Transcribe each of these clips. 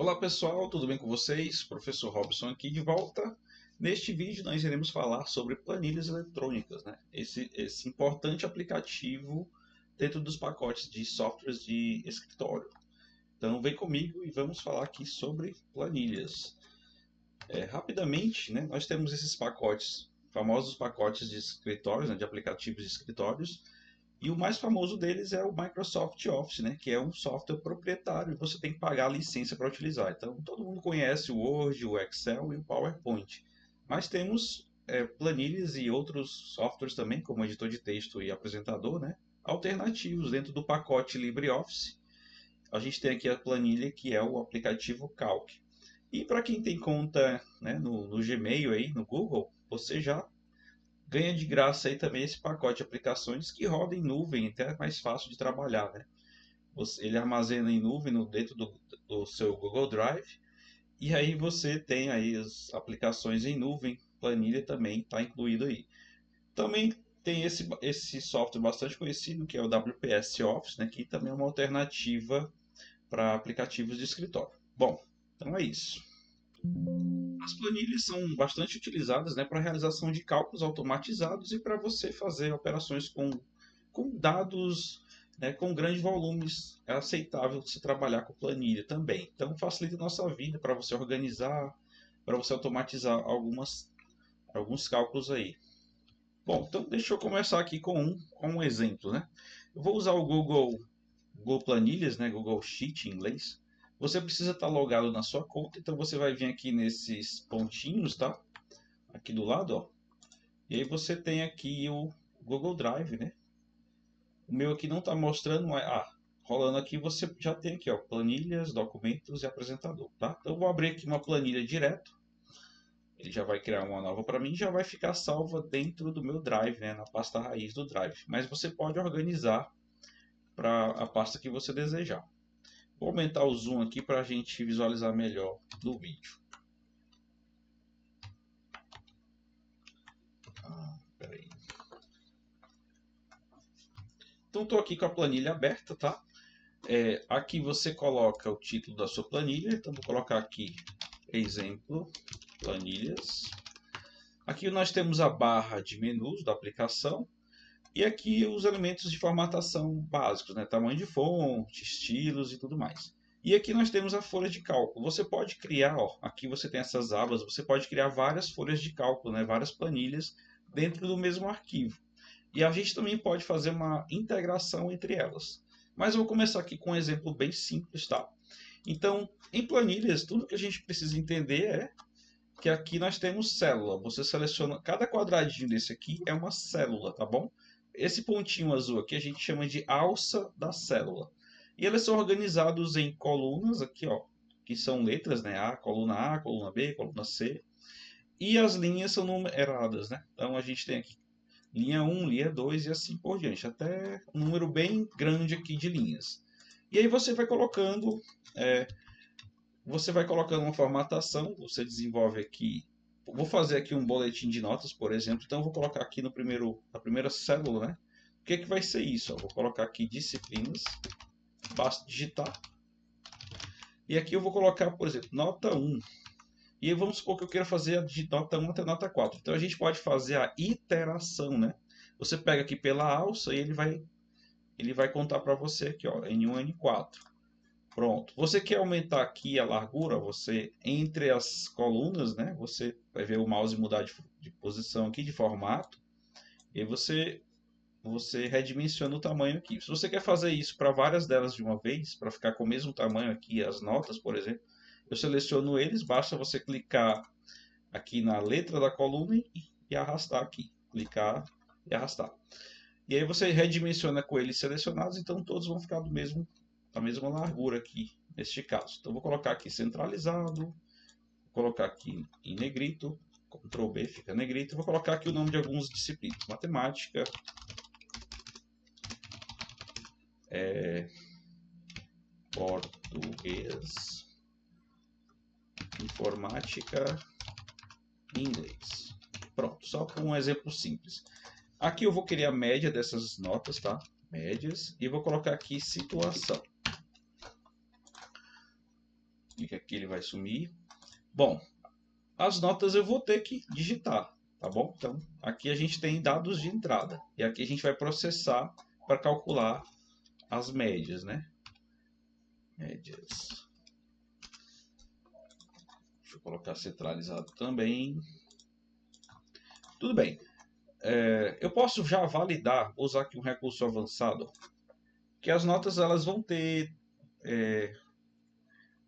Olá pessoal, tudo bem com vocês? Professor Robson aqui de volta. Neste vídeo nós iremos falar sobre planilhas eletrônicas, né? Esse importante aplicativo dentro dos pacotes de softwares de escritório. Então vem comigo e vamos falar aqui sobre planilhas. Rapidamente, né, nós temos esses pacotes, famosos pacotes de escritórios, né, de aplicativos de escritórios, e o mais famoso deles é o Microsoft Office, né, que é um software proprietário e você tem que pagar a licença para utilizar. Então, todo mundo conhece o Word, o Excel e o PowerPoint. Mas temos planilhas e outros softwares também, como editor de texto e apresentador, né, alternativos dentro do pacote LibreOffice. A gente tem aqui a planilha que é o aplicativo Calc. E para quem tem conta, né, no Gmail aí, no Google, você já ganha de graça aí também esse pacote de aplicações que roda em nuvem, até é mais fácil de trabalhar, né? Ele armazena em nuvem dentro do seu Google Drive e aí você tem aí as aplicações em nuvem, planilha também está incluído aí. Também tem esse software bastante conhecido que é o WPS Office, né, que também é uma alternativa para aplicativos de escritório. Bom, então é isso. As planilhas são bastante utilizadas, né, para realização de cálculos automatizados e para você fazer operações com dados, né, com grandes volumes. É aceitável se trabalhar com planilha também. Então facilita a nossa vida para você organizar, para você automatizar alguns cálculos aí. Bom, então deixa eu começar aqui com um exemplo, né? Eu vou usar o Google Planilhas, né, Google Sheet em inglês. Você precisa estar logado na sua conta, então você vai vir aqui nesses pontinhos, tá? Aqui do lado, ó. E aí você tem aqui o Google Drive, né? O meu aqui não está mostrando, mas rolando aqui você já tem aqui, ó, planilhas, documentos e apresentador, tá? Então eu vou abrir aqui uma planilha direto. Ele já vai criar uma nova para mim, já vai ficar salva dentro do meu Drive, né, na pasta raiz do Drive. Mas você pode organizar para a pasta que você desejar. Vou aumentar o zoom aqui para a gente visualizar melhor no vídeo. Peraí. Então estou aqui com a planilha aberta, tá? Aqui você coloca o título da sua planilha, então vou colocar aqui exemplo planilhas. Aqui nós temos a barra de menus da aplicação e aqui os elementos de formatação básicos, né? Tamanho de fonte, estilos e tudo mais. E aqui nós temos a folha de cálculo. Você pode criar, ó, aqui você tem essas abas, você pode criar várias folhas de cálculo, né? Várias planilhas dentro do mesmo arquivo. E a gente também pode fazer uma integração entre elas. Mas eu vou começar aqui com um exemplo bem simples, tá? Então, em planilhas, tudo que a gente precisa entender é que aqui nós temos célula. Você seleciona, cada quadradinho desse aqui é uma célula, tá bom? Esse pontinho azul aqui a gente chama de alça da célula. E eles são organizados em colunas aqui, ó, que são letras, né? A, coluna B, coluna C. E as linhas são numeradas, né? Então a gente tem aqui linha 1, linha 2 e assim por diante, até um número bem grande aqui de linhas. E aí você vai colocando uma formatação, você desenvolve aqui, vou fazer aqui um boletim de notas, por exemplo, então eu vou colocar aqui na primeira célula, né? O que vai ser isso? Vou colocar aqui disciplinas, basta digitar, e aqui eu vou colocar, por exemplo, nota 1. E aí vamos supor que eu queira fazer de nota 1 até nota 4. Então a gente pode fazer a iteração, né? Você pega aqui pela alça e ele vai contar para você aqui, ó, N1, N4. Pronto. Você quer aumentar aqui a largura, você entre as colunas, né? Você vai ver o mouse mudar de posição aqui, de formato, e você redimensiona o tamanho aqui. Se você quer fazer isso para várias delas de uma vez, para ficar com o mesmo tamanho aqui, as notas, por exemplo, eu seleciono eles, basta você clicar aqui na letra da coluna e arrastar aqui. Clicar e arrastar. E aí você redimensiona com eles selecionados, então todos vão ficar da mesma largura aqui, neste caso. Então vou colocar aqui centralizado, vou colocar aqui em negrito, Ctrl B fica negrito, vou colocar aqui o nome de algumas disciplinas, matemática, português, informática e inglês. Pronto, só com um exemplo simples. Aqui eu vou criar a média dessas notas, tá? Médias, e vou colocar aqui situação. Clica aqui, ele vai sumir. Bom, as notas eu vou ter que digitar, tá bom? Então, aqui a gente tem dados de entrada. E aqui a gente vai processar para calcular as médias, né? Médias. Deixa eu colocar centralizado também. Tudo bem. Eu posso já validar, vou usar aqui um recurso avançado, que as notas elas vão ter...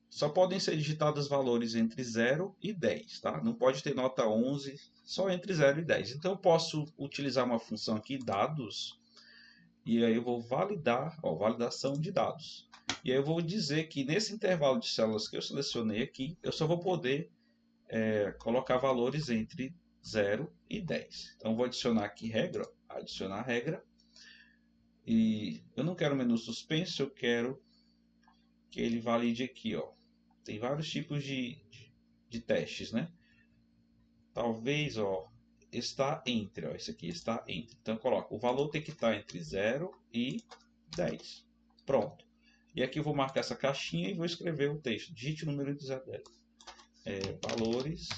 só podem ser digitadas valores entre 0 e 10, tá? Não pode ter nota 11, só entre 0 e 10. Então eu posso utilizar uma função aqui, dados, e aí eu vou validar, ó, validação de dados. E aí eu vou dizer que nesse intervalo de células que eu selecionei aqui, eu só vou poder colocar valores entre 0 e 10. Então eu vou adicionar aqui regra, adicionar regra. E eu não quero menu suspenso, eu quero que ele valide aqui, ó. Tem vários tipos de testes, né? Talvez, ó, está entre, ó, esse aqui está entre. Então, coloca, o valor tem que estar entre 0 e 10. Pronto. E aqui eu vou marcar essa caixinha e vou escrever o texto. Digite o número entre 0 e 10. Valores,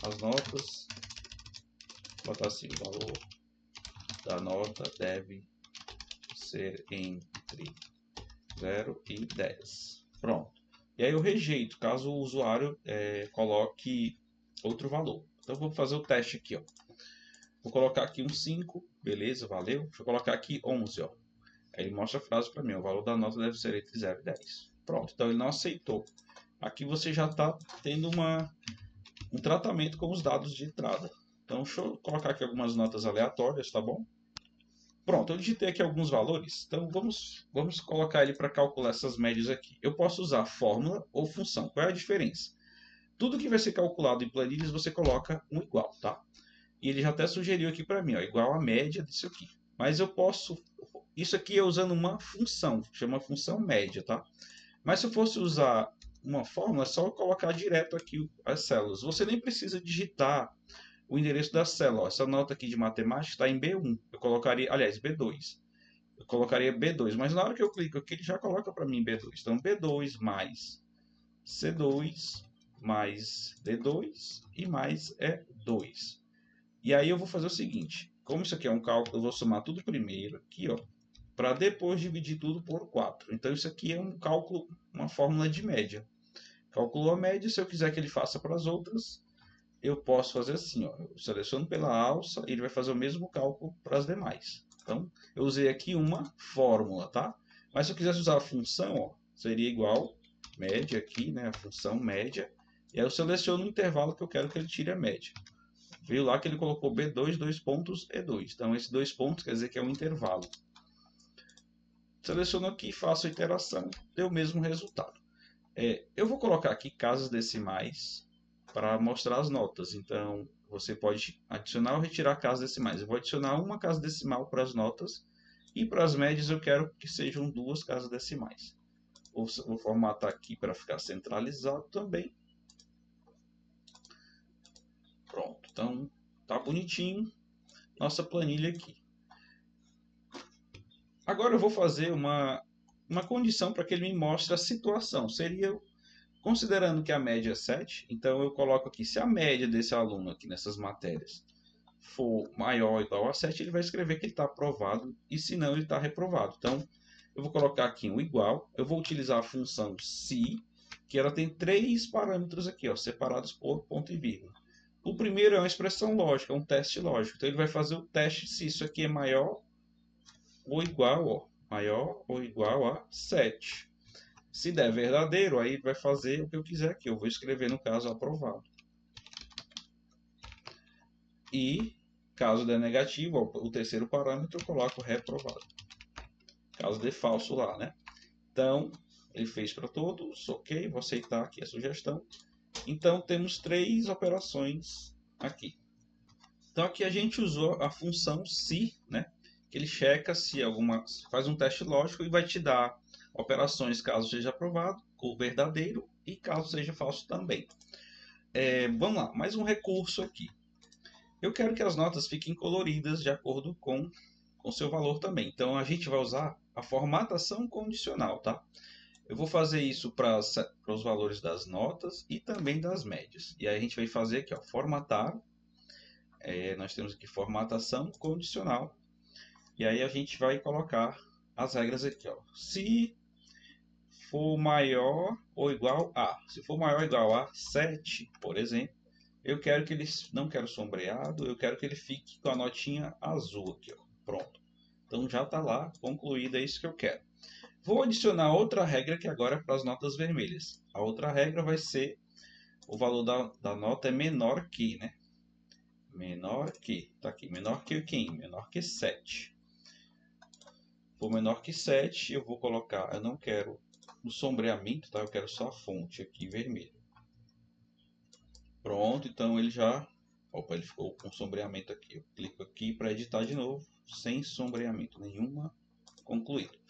as notas, vou botar assim, o valor da nota deve ser entre 0 e 10. Pronto. E aí eu rejeito, caso o usuário coloque outro valor. Então vou fazer o teste aqui, ó. Vou colocar aqui um 5, beleza, valeu. Deixa eu colocar aqui 11, ó. Aí ele mostra a frase para mim, o valor da nota deve ser entre 0 e 10. Pronto, então ele não aceitou. Aqui você já está tendo um tratamento com os dados de entrada. Então deixa eu colocar aqui algumas notas aleatórias, tá bom? Pronto, eu digitei aqui alguns valores, então vamos colocar ele para calcular essas médias aqui. Eu posso usar fórmula ou função. Qual é a diferença? Tudo que vai ser calculado em planilhas você coloca um igual, tá? E ele já até sugeriu aqui para mim, ó, igual a média disso aqui. Mas eu posso... Isso aqui é usando uma função, chama função média, tá? Mas se eu fosse usar uma fórmula, é só colocar direto aqui as células. Você nem precisa digitar o endereço da célula. Ó, essa nota aqui de matemática está em B1. Eu colocaria, aliás, B2. Eu colocaria B2, mas na hora que eu clico aqui, ele já coloca para mim B2. Então, B2 mais C2 mais D2 e mais E2. E aí eu vou fazer o seguinte, como isso aqui é um cálculo, eu vou somar tudo primeiro aqui, ó, para depois dividir tudo por 4. Então isso aqui é um cálculo, uma fórmula de média. Calculou a média, se eu quiser que ele faça para as outras, eu posso fazer assim, ó, eu seleciono pela alça e ele vai fazer o mesmo cálculo para as demais. Então, eu usei aqui uma fórmula, tá? Mas se eu quisesse usar a função, ó, seria igual média aqui, né, a função média, e aí eu seleciono o intervalo que eu quero que ele tire a média. Viu lá que ele colocou B2, 2 pontos E2. Então, esses 2 pontos quer dizer que é um intervalo. Seleciono aqui e faço a iteração, deu o mesmo resultado. Eu vou colocar aqui casas decimais para mostrar as notas. Então, você pode adicionar ou retirar casas decimais. Eu vou adicionar uma casa decimal para as notas e para as médias eu quero que sejam 2 casas decimais. Vou formatar aqui para ficar centralizado também. Pronto, então tá bonitinho nossa planilha aqui. Agora eu vou fazer uma condição para que ele me mostre a situação. Seria, considerando que a média é 7, então eu coloco aqui, se a média desse aluno aqui nessas matérias for maior ou igual a 7, ele vai escrever que ele está aprovado, e se não, ele está reprovado. Então, eu vou colocar aqui um igual, eu vou utilizar a função se, que ela tem 3 parâmetros aqui, ó, separados por ponto e vírgula. O primeiro é uma expressão lógica, um teste lógico. Então, ele vai fazer o teste se isso aqui é maior ou igual, ó, maior ou igual a 7. Se der verdadeiro, aí vai fazer o que eu quiser aqui. Eu vou escrever, no caso, aprovado. E, caso der negativo, ó, o terceiro parâmetro, eu coloco reprovado. Caso dê falso lá, né? Então, ele fez para todos, ok, vou aceitar aqui a sugestão. Então, temos 3 operações aqui. Então, aqui a gente usou a função se, né? Que ele checa se faz um teste lógico e vai te dar operações caso seja aprovado, ou verdadeiro, e caso seja falso também. Vamos lá, mais um recurso aqui. Eu quero que as notas fiquem coloridas de acordo com o seu valor também. Então, a gente vai usar a formatação condicional, tá? Eu vou fazer isso para os valores das notas e também das médias. E aí a gente vai fazer aqui, ó, formatar. Nós temos aqui formatação condicional. E aí a gente vai colocar as regras aqui, ó. Se for maior ou igual a. Se for maior ou igual a 7, por exemplo, eu quero que ele, não quero sombreado, eu quero que ele fique com a notinha azul aqui, ó. Pronto. Então já está lá, concluído, é isso que eu quero. Vou adicionar outra regra que agora é para as notas vermelhas. A outra regra vai ser o valor da nota é menor que, né? Menor que, tá aqui, menor que quem? Menor que 7. For menor que 7, eu vou colocar, eu não quero o sombreamento, tá? Eu quero só a fonte aqui vermelha. Pronto, então ele já, opa, ele ficou com sombreamento aqui. Eu clico aqui para editar de novo, sem sombreamento nenhuma, concluído.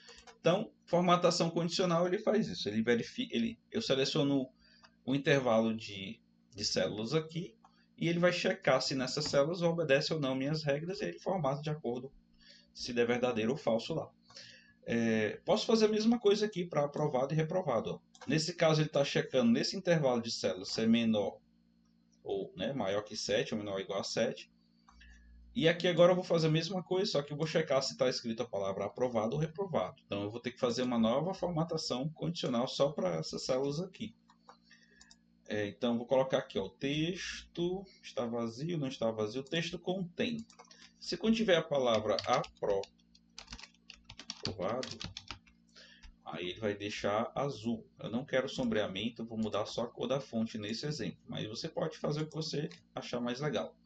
Então, formatação condicional ele faz isso, ele verifica, eu seleciono o intervalo de células aqui e ele vai checar se nessas células obedece ou não minhas regras e ele formata de acordo se der verdadeiro ou falso lá. Posso fazer a mesma coisa aqui para aprovado e reprovado. Ó. Nesse caso ele está checando nesse intervalo de células se é menor ou maior que 7 ou menor ou igual a 7. E aqui agora eu vou fazer a mesma coisa, só que eu vou checar se está escrito a palavra aprovado ou reprovado. Então eu vou ter que fazer uma nova formatação condicional só para essas células aqui. Então vou colocar aqui, ó, o texto está vazio, não está vazio, o texto contém. Se contiver a palavra aprovado, aí ele vai deixar azul. Eu não quero sombreamento, vou mudar só a cor da fonte nesse exemplo. Mas você pode fazer o que você achar mais legal.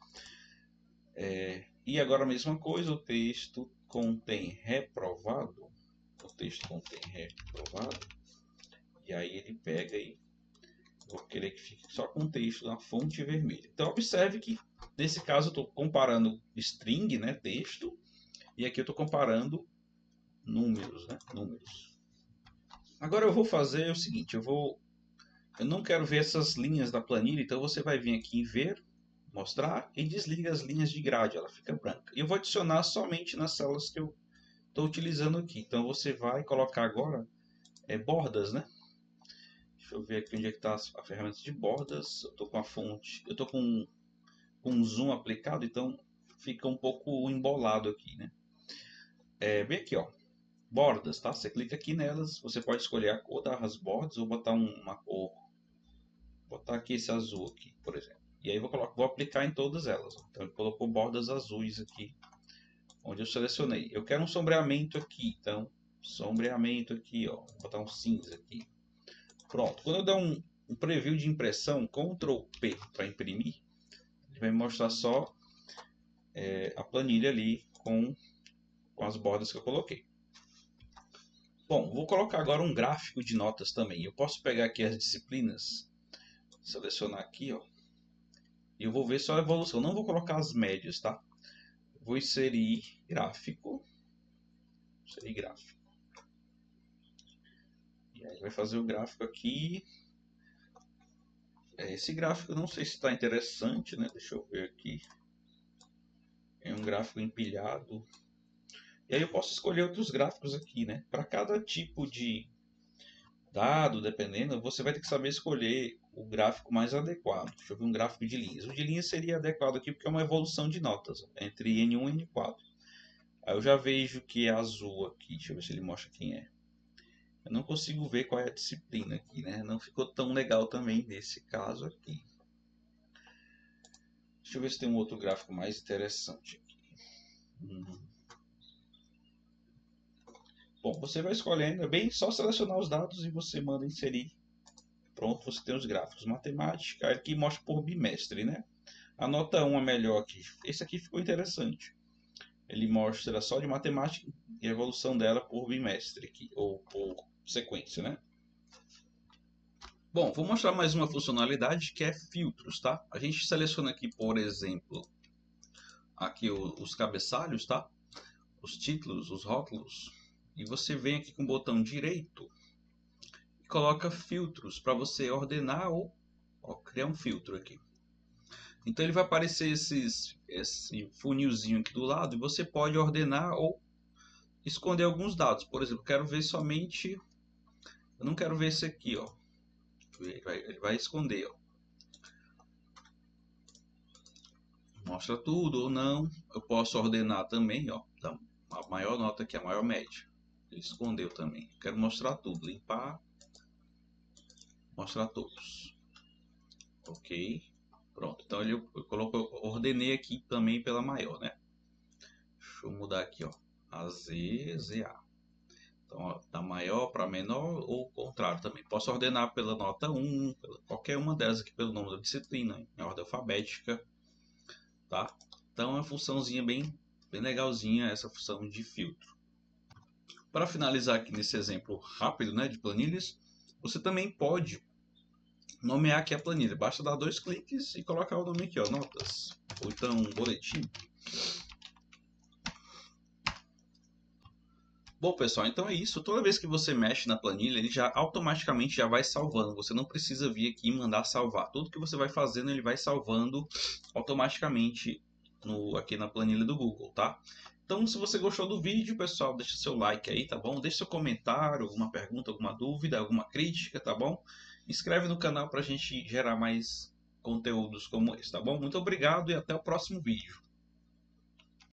E agora a mesma coisa, o texto contém reprovado. O texto contém reprovado. E aí ele pega e vou querer que fique só com o texto na fonte vermelha. Então observe que nesse caso eu estou comparando string, né, texto, e aqui eu estou comparando números, né, números. Agora eu vou fazer o seguinte, eu não quero ver essas linhas da planilha, então você vai vir aqui em ver, mostrar e desliga as linhas de grade, ela fica branca. E eu vou adicionar somente nas células que eu estou utilizando aqui. Então você vai colocar agora bordas, né? Deixa eu ver aqui onde é que está a ferramenta de bordas. Eu estou com a fonte, eu estou com um zoom aplicado, então fica um pouco embolado aqui, né? Bem aqui, ó, bordas, tá? Você clica aqui nelas, você pode escolher a cor das bordas ou botar uma cor, botar aqui esse azul aqui, por exemplo. E aí vou aplicar em todas elas. Então ele colocou bordas azuis aqui, onde eu selecionei. Eu quero um sombreamento aqui, então sombreamento aqui, ó, vou botar um cinza aqui. Pronto. Quando eu der um preview de impressão, Ctrl P para imprimir, ele vai me mostrar só a planilha ali com as bordas que eu coloquei. Bom, vou colocar agora um gráfico de notas também. Eu posso pegar aqui as disciplinas, selecionar aqui, ó, e eu vou ver só a evolução. Não vou colocar as médias, tá? Vou inserir gráfico. Inserir gráfico. E aí vai fazer o gráfico aqui. Esse gráfico eu não sei se está interessante, né? Deixa eu ver aqui. É um gráfico empilhado. E aí eu posso escolher outros gráficos aqui, né? Para cada tipo de dado, dependendo, você vai ter que saber escolher o gráfico mais adequado. Deixa eu ver um gráfico de linhas. O de linhas seria adequado aqui porque é uma evolução de notas entre N1 e N4. Aí eu já vejo que é azul aqui. Deixa eu ver se ele mostra quem é. Eu não consigo ver qual é a disciplina aqui, né? Não ficou tão legal também nesse caso aqui. Deixa eu ver se tem um outro gráfico mais interessante aqui. Bom, você vai escolhendo, é bem só selecionar os dados e você manda inserir. Pronto, você tem os gráficos. Matemática, aqui mostra por bimestre, né? A nota 1 é melhor aqui. Esse aqui ficou interessante. Ele mostra só de matemática e a evolução dela por bimestre aqui, ou por sequência, né? Bom, vou mostrar mais uma funcionalidade que é filtros, tá? A gente seleciona aqui, por exemplo, aqui os cabeçalhos, tá? Os títulos, os rótulos. E você vem aqui com o botão direito e coloca filtros para você ordenar ou criar um filtro aqui. Então ele vai aparecer esse funilzinho aqui do lado e você pode ordenar ou esconder alguns dados. Por exemplo, quero ver somente Eu não quero ver esse aqui, ó. Ele vai esconder, ó. Mostra tudo ou não. Eu posso ordenar também, ó. A maior nota aqui, a maior média. Ele escondeu também. Quero mostrar tudo. Limpar. Mostrar todos. Ok. Pronto. Então eu ordenei aqui também pela maior, né? Deixa eu mudar aqui, ó. A Z, ZA. Então, ó, da maior para menor ou o contrário também. Posso ordenar pela nota 1, qualquer uma delas aqui pelo nome da disciplina, em ordem alfabética, tá? Então, é uma funçãozinha bem legalzinha, essa função de filtro. Para finalizar aqui nesse exemplo rápido, né, de planilhas, você também pode nomear aqui a planilha. Basta dar 2 cliques e colocar o nome aqui, ó, notas, ou então boletim. Bom, pessoal, então é isso. Toda vez que você mexe na planilha, ele já automaticamente já vai salvando. Você não precisa vir aqui e mandar salvar. Tudo que você vai fazendo, ele vai salvando automaticamente aqui na planilha do Google, tá? Então, se você gostou do vídeo, pessoal, deixa seu like aí, tá bom? Deixa seu comentário, alguma pergunta, alguma dúvida, alguma crítica, tá bom? Inscreve no canal para a gente gerar mais conteúdos como esse, tá bom? Muito obrigado e até o próximo vídeo.